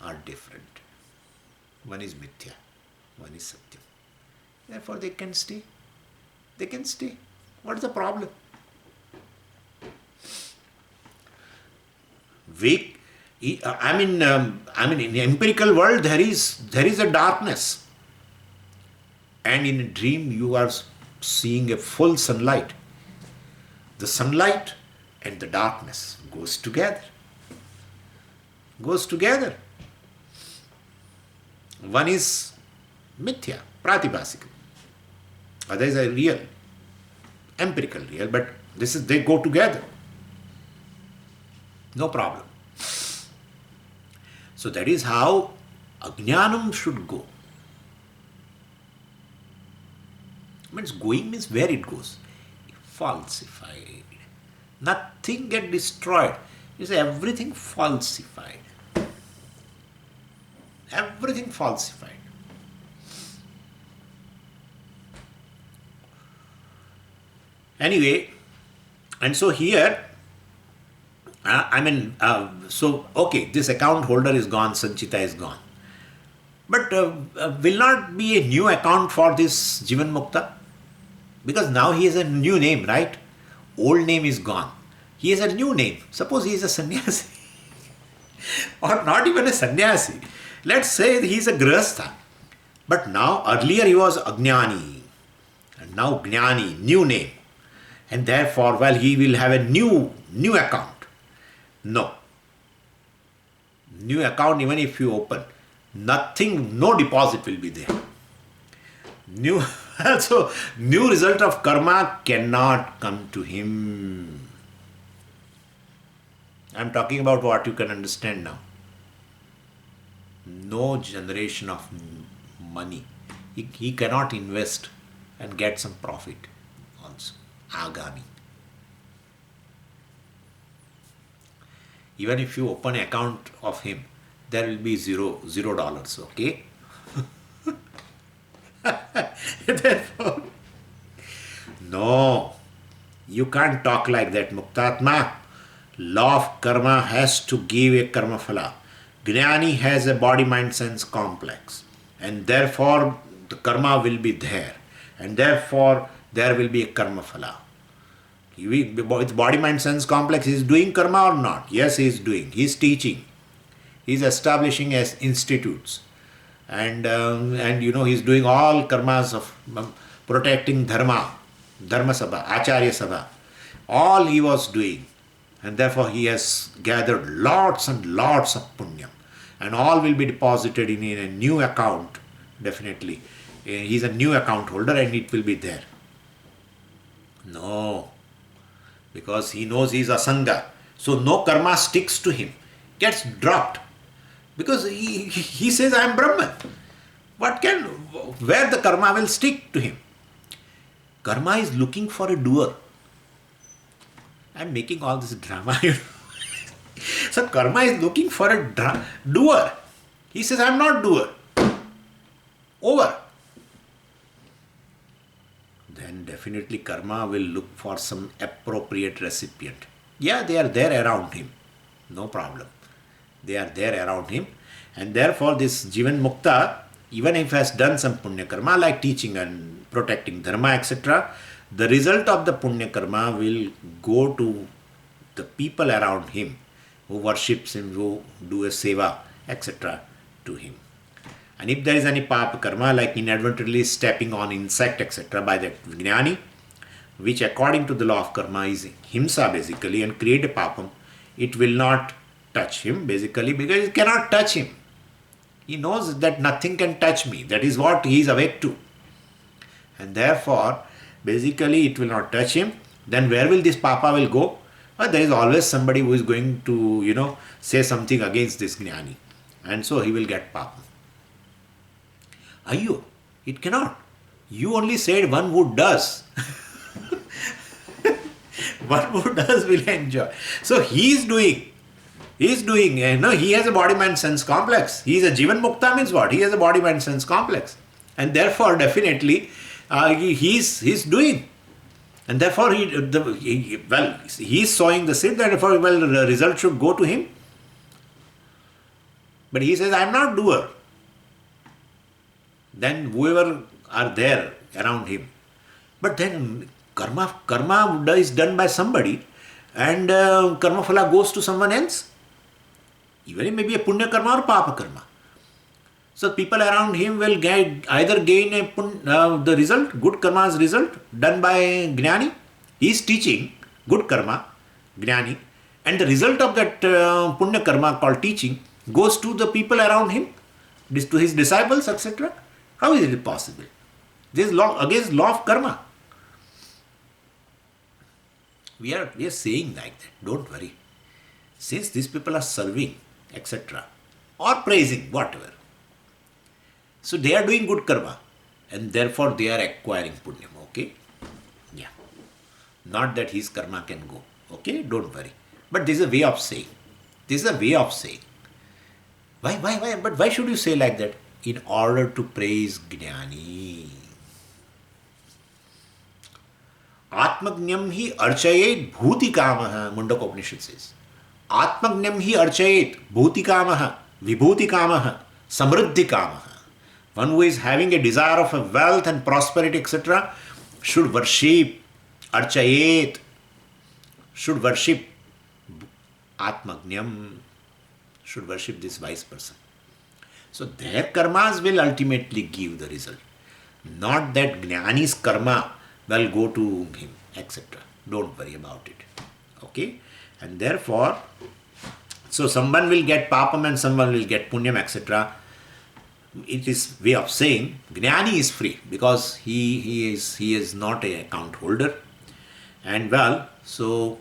are different. One is mithya, one is satyam. Therefore they can stay. They can stay. What is the problem? In the empirical world there is a darkness, and in a dream you are seeing a full sunlight. The sunlight and the darkness goes together. Goes together. One is mithya, pratibhasika. Other is a real, empirical real, but they go together. No problem. So that is how Ajnanam should go. Means going means where it goes. Falsified. Nothing get destroyed. You say everything falsified. Everything falsified. Anyway, and so here, this account holder is gone, Sanchita is gone. But will not be a new account for this Jivan Mukta? Because now he has a new name, right? Old name is gone. He has a new name. Suppose he is a sannyasi. Or not even a sannyasi. Let's say he is a grihastha. But now, earlier he was Ajnani. And now Jnani, new name. And therefore, he will have a new account. No. New account, even if you open, nothing, no deposit will be there. New result of karma cannot come to him. I am talking about what you can understand now. No generation of money. He cannot invest and get some profit also. Agami. Even if you open an account of him, there will be $0, okay? Therefore, no, you can't talk like that, Muktatma. Law of karma has to give a karma phala. Jnani has a body, mind, sense complex, and therefore the karma will be there, and therefore there will be a karma phala. With body, mind, sense complex, he is doing karma or not? Yes, he is doing. He is teaching. He is establishing as institutes. And he is doing all karmas of protecting dharma, dharma sabha, acharya sabha. All he was doing. And therefore he has gathered lots and lots of punyam. And all will be deposited in a new account, definitely. He is a new account holder and it will be there. No. Because he knows he is asanga. So no karma sticks to him. Gets dropped. Because he says, I am Brahman. Where the karma will stick to him? Karma is looking for a doer. I am making all this drama. So karma is looking for a doer. He says, I am not doer. Over. definitely karma will look for some appropriate recipient. Yeah, they are there around him. No problem. They are there around him. And therefore, this Jivan Mukta, even if he has done some Punya Karma like teaching and protecting Dharma, etc., the result of the Punya Karma will go to the people around him who worships him, who do a seva, etc. to him. And if there is any Papa Karma like inadvertently stepping on insect, etc. by the Jnani, which according to the law of karma is himsa basically and create a papam, it will not touch him basically because it cannot touch him. He knows that nothing can touch me. That is what he is awake to. And therefore, basically it will not touch him. Then where will this papa will go? Well, there is always somebody who is going to, say something against this jnani. And so he will get papa. Ayyo, it cannot. You only said one who does. One who does will enjoy. So he is doing, he has a body, mind, sense complex. He is a Jivan Mukta means what? He has a body, mind, sense complex. And therefore, definitely, he is doing. And therefore, he is sowing the seed, therefore, the result should go to him. But he says, I am not doer. Then whoever are there around him. But then karma is done by somebody and karma phala goes to someone else. Even it may be a punya karma or papa karma. So people around him will either gain the result, good karma's result done by jnani. He is teaching good karma, jnani, and the result of that punya karma called teaching goes to the people around him, to his disciples, etc. How is it possible? This is against law of karma. We are saying like that. Don't worry. Since these people are serving, etc., or praising, whatever. So they are doing good karma, and therefore they are acquiring punyam. Okay? Yeah. Not that his karma can go. Okay? Don't worry. But this is a way of saying. This is a way of saying. Why? But why should you say like that? In order to praise Jnani. Atmagnyam hi archayet bhuti kamaha, Mundakopanisad says. Atmagnyam hi archayet bhuti kamaha, vibhuti kamaha, samruddhi kamaha. One who is having a desire of a wealth and prosperity, etc., should worship archayet, should worship Atmagnyam, should worship this wise person. So their karmas will ultimately give the result. Not that Jnani's karma will go to him, etc. Don't worry about it. Okay? And therefore, so someone will get papam and someone will get punyam, etc. It is way of saying Jnani is free because he is not an account holder. And so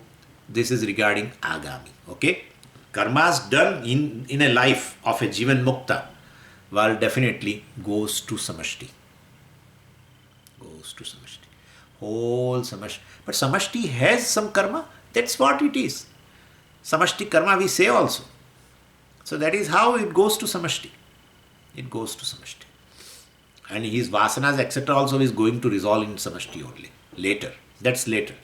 this is regarding Agami. Okay? Karmas done in a life of a Jivan Mukta definitely goes to Samashti. Goes to Samashti. Whole Samashti. But Samashti has some karma. That's what it is. Samashti karma we say also. So that is how it goes to Samashti. It goes to Samashti. And his vasanas, etc. also is going to resolve in Samashti only. Later. That's later.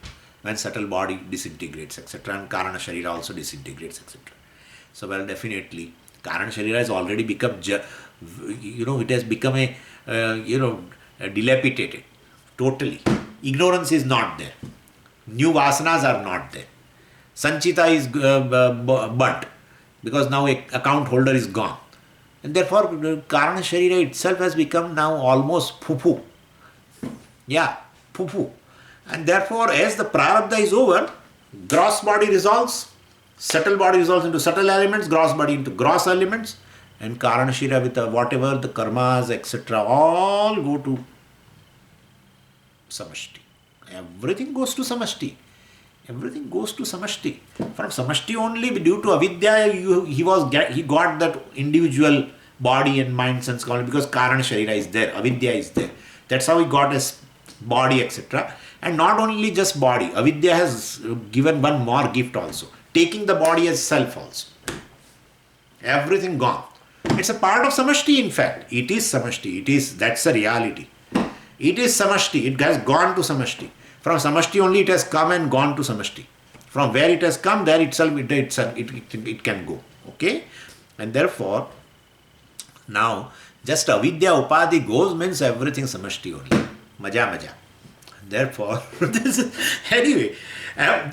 When subtle body disintegrates, etc. And Karana Sharira also disintegrates, etc. So definitely Karana Sharira has already become, it has become dilapidated. Totally. Ignorance is not there. New vasanas are not there. Sanchita is burnt because now a account holder is gone. And therefore, Karana Sharira itself has become now almost poo-poo. Yeah, poo-poo. And therefore, as the prarabdha is over, gross body resolves, subtle body resolves into subtle elements, gross body into gross elements, and Karana Sharira with whatever the karmas, etc., all go to Samashti. Everything goes to Samashti. Everything goes to Samashti. From Samashti only, due to avidya, he got that individual body and mind sense because Karana Sharira is there, avidya is there. That's how he got his body, etc. And not only just body, avidya has given one more gift also, taking the body as self also. Everything gone. It's a part of Samashti, in fact. It is Samashti. That's a reality. It is samashti. It has gone to samashti. From samashti only it has come and gone to samashti. From where it has come, there itself it can go. Okay? And therefore, now, just avidya upadhi goes means everything samashti only. Maja. Therefore, anyway,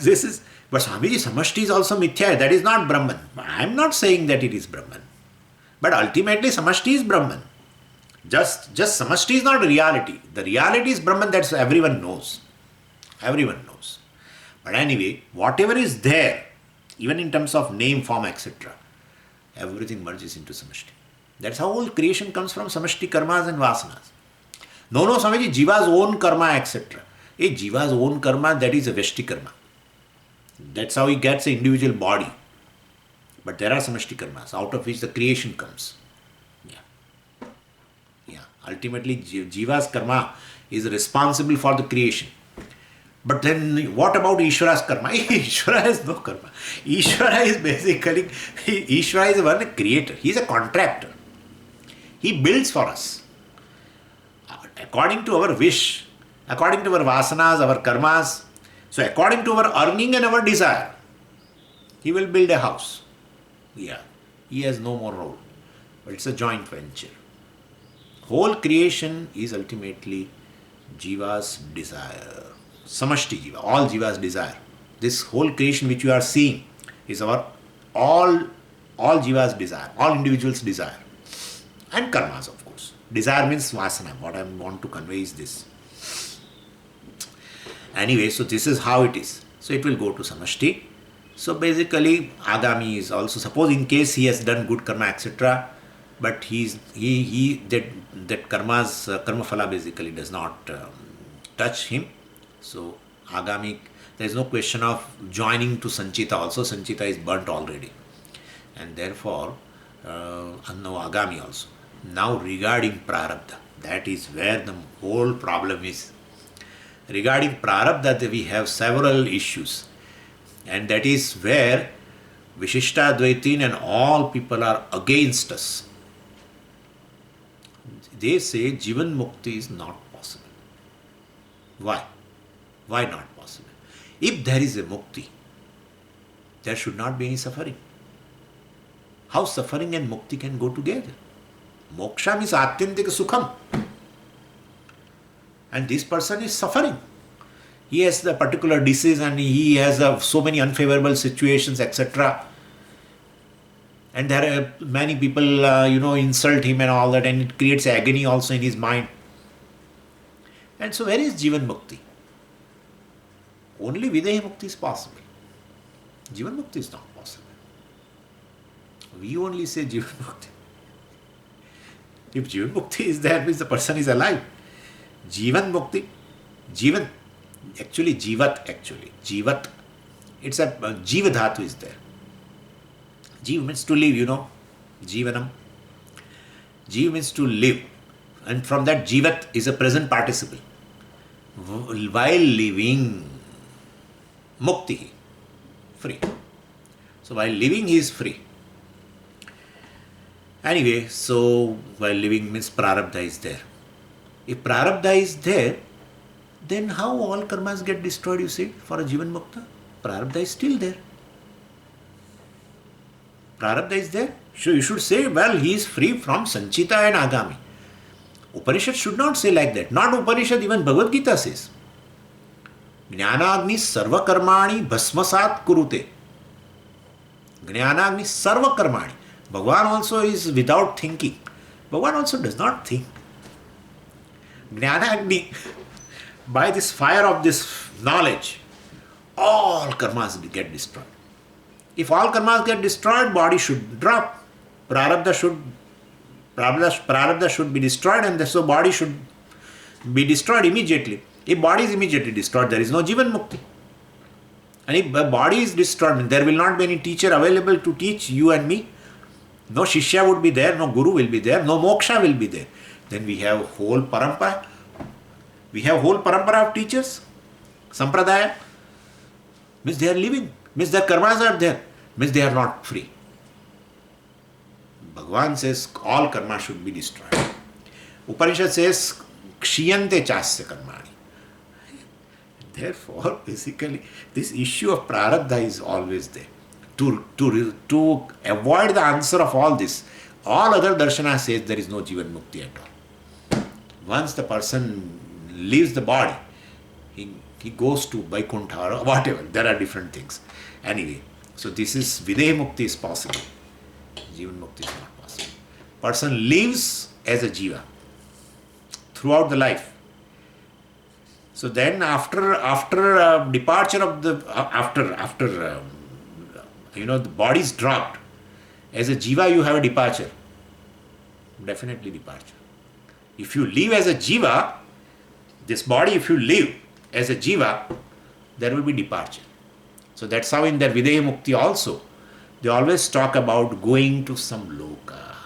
this is, but Swamiji, samashti is also mithya. That is not Brahman. I am not saying that it is Brahman. But ultimately, samashti is Brahman. Just samashti is not reality. The reality is Brahman, that everyone knows. Everyone knows. But anyway, whatever is there, even in terms of name, form, etc., everything merges into samashti. That's how all creation comes from samashti karmas and vasanas. No, Swamiji, Jiva's own karma, etc. Jiva's own karma, that is a Veshti karma. That's how he gets an individual body. But there are samashti karmas, out of which the creation comes. Yeah. Ultimately, Jiva's karma is responsible for the creation. But then what about Ishvara's karma? Ishvara has no karma. Ishvara is basically, Ishvara is one creator. He is a contractor. He builds for us. According to our wish, according to our vasanas, our karmas. So according to our earning and our desire, he will build a house. Yeah, he has no more role. But it's a joint venture. Whole creation is ultimately Jiva's desire. Samashti Jiva, all Jiva's desire. This whole creation which you are seeing is our all Jiva's desire, all individuals' desire. And karmas, of course. Desire means vasana. What I want to convey is this. Anyway, so this is how it is. So it will go to samashti. So basically, agami is also, suppose in case he has done good karma, etc., but that karma's karma phala basically does not touch him. So agami, there is no question of joining to sanchita. Also, sanchita is burnt already, and therefore, no agami also. Now regarding prarabdha, that is where the whole problem is. Regarding prarabdha, we have several issues, and that is where Vishishta Advaitin and all people are against us. They say Jivan Mukti is not possible. Why? Why not possible? If there is a Mukti, there should not be any suffering. How suffering and Mukti can go together? Moksha means Atyantika Sukham. And this person is suffering. He has the particular disease and he has so many unfavorable situations, etc. And there are many people, insult him and all that, and it creates agony also in his mind. And so where is Jivan Mukti? Only Videha Mukti is possible. Jivan Mukti is not possible. We only say Jivan Mukti. If Jivan Mukti is there, means the person is alive. Jivan Mukti, Jivan, Jivat. It's a Jiva Dhatu is there. Jiva means to live, Jivanam. Jiva means to live. And from that Jivat is a present participle. While living, Mukti, free. So while living he is free. Anyway, so while living means prarabdha is there. If prarabdha is there, then how all karmas get destroyed, you see, for a Jivan Mukta? Prarabdha is still there. Prarabdha is there. So you should say, well, he is free from Sanchita and Agami. Upanishad should not say like that. Not Upanishad, even Bhagavad Gita says. Jnanagni sarva karmani bhasmasat kurute. Jnanagni sarva karmani. Bhagavan also is without thinking. Bhagavan also does not think. Jnanagni, by this fire of this knowledge, all karmas get destroyed. If all karmas get destroyed, body should drop. Prarabdha should be destroyed, and so body should be destroyed immediately. If body is immediately destroyed, there is no Jivan Mukti. And if body is destroyed, there will not be any teacher available to teach you and me. No Shishya would be there, no Guru will be there, no Moksha will be there. Then we have whole parampara. We have whole parampara of teachers. Sampradaya. Means they are living. Means their karmas are there. Means they are not free. Bhagavan says all karma should be destroyed. Upanishad says kshiyante chasya karmani. Therefore, basically, this issue of prarabdha is always there. To avoid the answer of all this, all other darshana says there is no jivan mukti at all. Once the person leaves the body, he goes to Vaikuntha or whatever. There are different things. Anyway, so this is Videha Mukti is possible. Jivan Mukti is not possible. Person lives as a jiva throughout the life. So then after departure of the, the body is dropped, as a jiva you have a departure. Definitely departure. If you live as a jiva, this body, if you live as a jiva, there will be departure. So that's how in their Videha Mukti also, they always talk about going to some loka.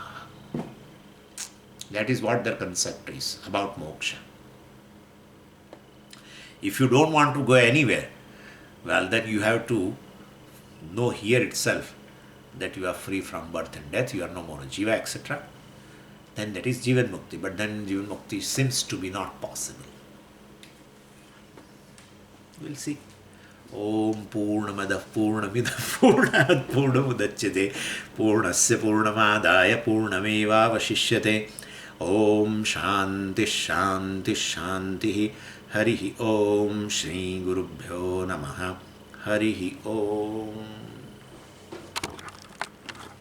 That is what their concept is about moksha. If you don't want to go anywhere, well, then you have to know here itself that you are free from birth and death, you are no more a jiva, etc. Then that is Jivan Mukti. But then Jivan Mukti seems to be not possible. We'll see. Om Purnamadah Purnamidah Purnat Purnamudachyate Purnasya Purnamadaya Purnameva Vashishyate. Om Shanti Shanti Shanti. Harihi Om Shri Gurubhyo Namaha. Harihi Om.